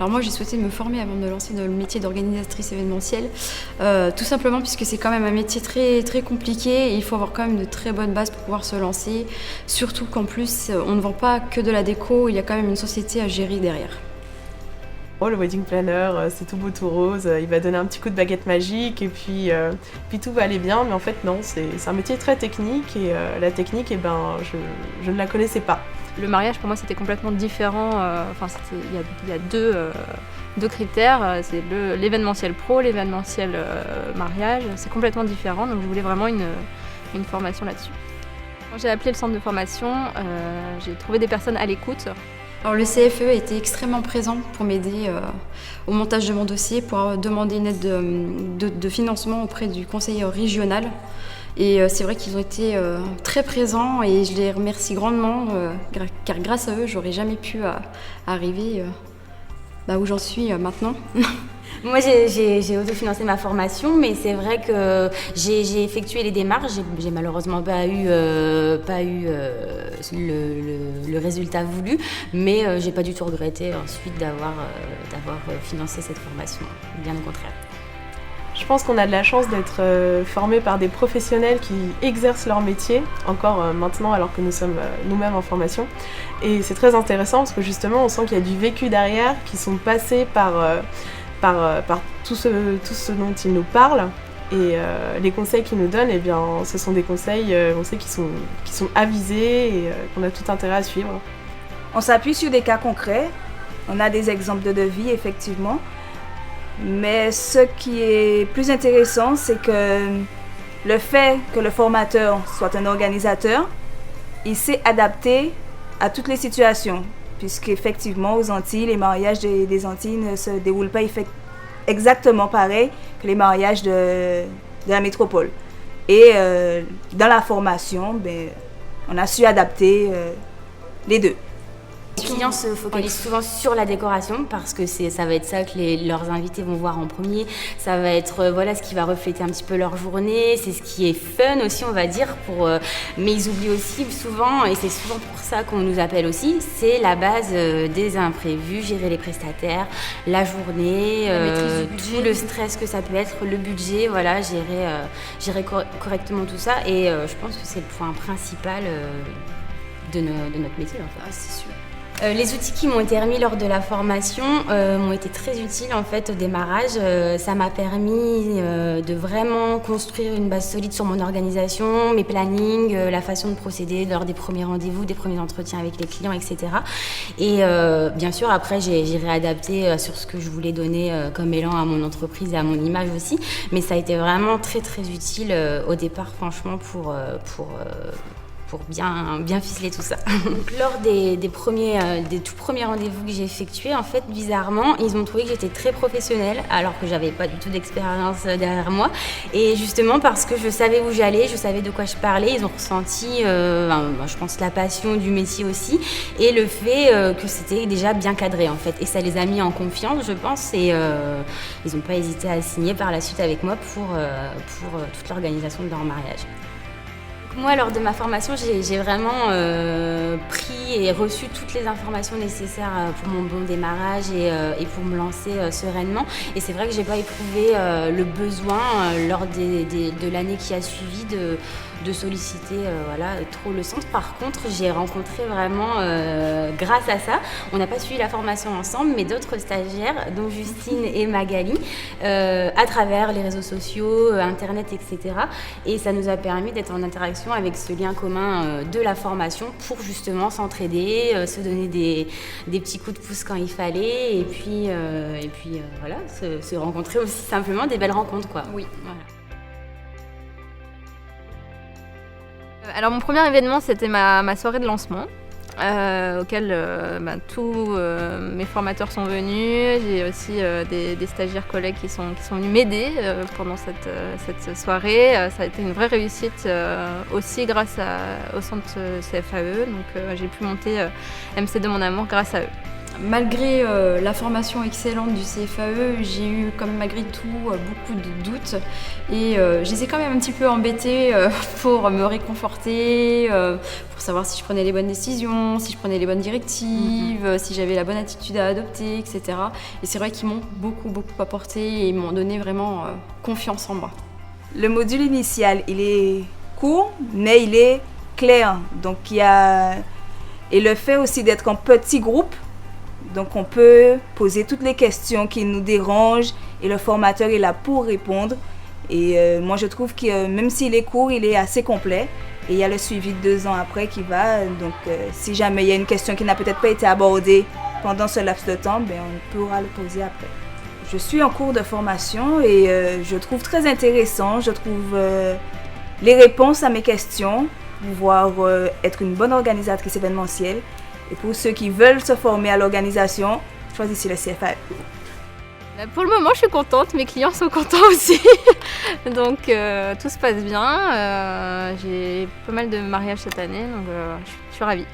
Alors moi j'ai souhaité me former avant de me lancer dans le métier d'organisatrice événementielle, tout simplement puisque c'est quand même un métier très, très compliqué et il faut avoir quand même de très bonnes bases pour pouvoir se lancer, surtout qu'en plus on ne vend pas que de la déco, il y a quand même une société à gérer derrière. Oh, le wedding planner, c'est tout beau tout rose, il va donner un petit coup de baguette magique et puis tout va aller bien, mais en fait non, c'est un métier très technique et la technique, je ne la connaissais pas. Le mariage pour moi c'était complètement différent, il y a deux critères, c'est l'événementiel pro, l'événementiel mariage, c'est complètement différent, donc je voulais vraiment une formation là-dessus. Quand j'ai appelé le centre de formation, j'ai trouvé des personnes à l'écoute. Alors le CFE a été extrêmement présent pour m'aider au montage de mon dossier, pour demander une aide de financement auprès du conseil régional. Et c'est vrai qu'ils ont été très présents et je les remercie grandement car grâce à eux, j'aurais jamais pu arriver où j'en suis maintenant. Moi, j'ai autofinancé ma formation, mais c'est vrai que j'ai effectué les démarches. J'ai malheureusement pas eu le résultat voulu, mais j'ai pas du tout regretté ensuite d'avoir financé cette formation, bien au contraire. Je pense qu'on a de la chance d'être formés par des professionnels qui exercent leur métier, encore maintenant alors que nous sommes nous-mêmes en formation. Et c'est très intéressant parce que justement on sent qu'il y a du vécu derrière, qui sont passés par tout ce dont ils nous parlent. Et les conseils qu'ils nous donnent, eh bien, ce sont des conseils on sait qui sont avisés et qu'on a tout intérêt à suivre. On s'appuie sur des cas concrets, on a des exemples de devis effectivement. Mais ce qui est plus intéressant, c'est que le fait que le formateur soit un organisateur, il sait adapter à toutes les situations. Puisqu'effectivement, aux Antilles, les mariages des Antilles ne se déroulent pas exactement pareil que les mariages de la métropole. Et dans la formation, on a su adapter les deux. Les clients se focalisent souvent sur la décoration parce que ça va être ça que leurs invités vont voir en premier. Ça va être ce qui va refléter un petit peu leur journée. C'est ce qui est fun aussi, on va dire. Mais ils oublient aussi souvent, et c'est souvent pour ça qu'on nous appelle aussi, c'est la base des imprévus, gérer les prestataires, la journée, tout le stress que ça peut être, le budget, gérer correctement tout ça. Et je pense que c'est le point principal de notre métier en fait. Ah, c'est sûr. Les outils qui m'ont été remis lors de la formation m'ont été très utiles en fait au démarrage. Ça m'a permis de vraiment construire une base solide sur mon organisation, mes plannings, la façon de procéder lors des premiers rendez-vous, des premiers entretiens avec les clients, etc. Et bien sûr après j'ai réadapté sur ce que je voulais donner comme élan à mon entreprise et à mon image aussi. Mais ça a été vraiment très très utile au départ franchement pour bien ficeler tout ça. Donc, lors des tout premiers rendez-vous que j'ai effectués, en fait, bizarrement, ils ont trouvé que j'étais très professionnelle, alors que j'avais pas du tout d'expérience derrière moi. Et justement, parce que je savais où j'allais, je savais de quoi je parlais, ils ont ressenti, je pense, la passion du métier aussi, et le fait que c'était déjà bien cadré, en fait. Et ça les a mis en confiance, je pense, et ils n'ont pas hésité à signer par la suite avec moi pour toute l'organisation de leur mariage. Moi, lors de ma formation, j'ai vraiment pris et reçu toutes les informations nécessaires pour mon bon démarrage et pour me lancer sereinement. Et c'est vrai que j'ai pas éprouvé le besoin lors de l'année qui a suivi de solliciter trop le centre. Par contre, j'ai rencontré vraiment, grâce à ça, on n'a pas suivi la formation ensemble, mais d'autres stagiaires, dont Justine et Magali, à travers les réseaux sociaux, Internet, etc. Et ça nous a permis d'être en interaction avec ce lien commun de la formation pour justement s'entraider, se donner des petits coups de pouce quand il fallait, et puis se rencontrer aussi simplement, des belles rencontres, quoi. Oui. Voilà. Alors mon premier événement c'était ma soirée de lancement auquel tous mes formateurs sont venus. J'ai aussi des stagiaires collègues qui sont venus m'aider pendant cette soirée. Ça a été une vraie réussite aussi grâce au centre CFAE, donc j'ai pu monter MC de mon amour grâce à eux. Malgré la formation excellente du CFAE, j'ai eu comme malgré tout beaucoup de doutes et je les ai quand même un petit peu embêtés pour me réconforter, pour savoir si je prenais les bonnes décisions, si je prenais les bonnes directives, si j'avais la bonne attitude à adopter, etc. Et c'est vrai qu'ils m'ont beaucoup apporté et m'ont donné vraiment confiance en moi. Le module initial, il est court, mais il est clair. Donc, et le fait aussi d'être en petit groupe, donc on peut poser toutes les questions qui nous dérangent et le formateur est là pour répondre. Et moi je trouve que même s'il est court, il est assez complet. Et il y a le suivi de 2 ans après qui va. Donc si jamais il y a une question qui n'a peut-être pas été abordée pendant ce laps de temps, on pourra le poser après. Je suis en cours de formation et je trouve très intéressant. Je trouve les réponses à mes questions, pouvoir être une bonne organisatrice événementielle. Et pour ceux qui veulent se former à l'organisation, choisissez le CFAE. Pour le moment, je suis contente, mes clients sont contents aussi. Donc tout se passe bien. J'ai pas mal de mariages cette année, donc je suis ravie.